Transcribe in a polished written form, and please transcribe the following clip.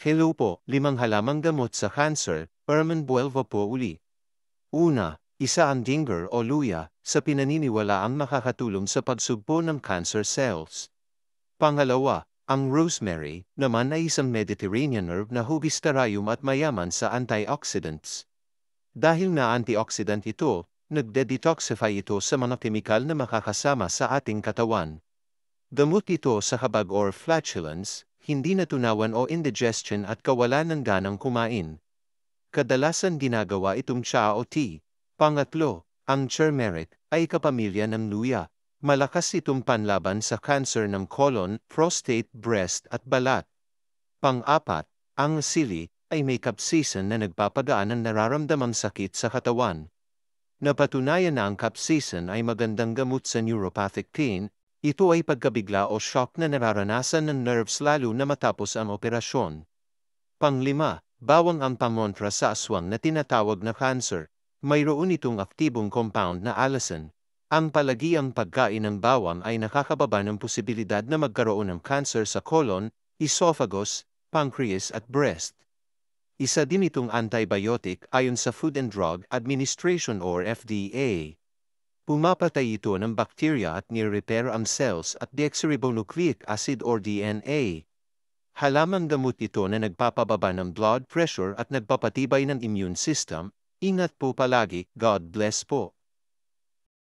Hello po, 5 halamang gamot sa cancer, Herman Buelva po uli. Una, isa ang ginger o luya, sa pinaniniwalaang makakatulong sa pagsugpo ng cancer cells. Pangalawa, ang rosemary, naman ay isang Mediterranean herb na hugis karayom at mayaman sa antioxidants. Dahil na antioxidant ito, nagde-detoxify ito sa mga kemikal na makakasama sa ating katawan. Gamot ito sa habag or flatulence, hindi natunawan o indigestion at kawalan ng ganang kumain. Kadalasan ginagawa itong tsaa o tea. Pangatlo, ang turmeric ay kapamilya ng luya. Malakas itong panlaban sa cancer ng colon, prostate, breast at balat. Pang-apat, ang sili ay may capsaicin na nagpapagaan ng nararamdamang sakit sa katawan. Napatunayan na ang capsaicin ay magandang gamot sa neuropathic pain. Ito ay pagkabigla o shock na nararanasan ng nerves lalo na matapos ang operasyon. Panglima, bawang ang pamontra sa aswang na tinatawag na cancer. Mayroon itong aktibong compound na allicin. Ang palagiang pagkain ng bawang ay nakakababa ng posibilidad na magkaroon ng cancer sa colon, esophagus, pancreas at breast. Isa din itong antibiotic ayon sa Food and Drug Administration or FDA. Pumapatay ito ng bakterya at nire-repair ang cells at deoxyribonucleic acid or DNA. Halamang gamot ito na nagpapababa ng blood pressure at nagpapatibay ng immune system. Ingat po palagi, God bless po.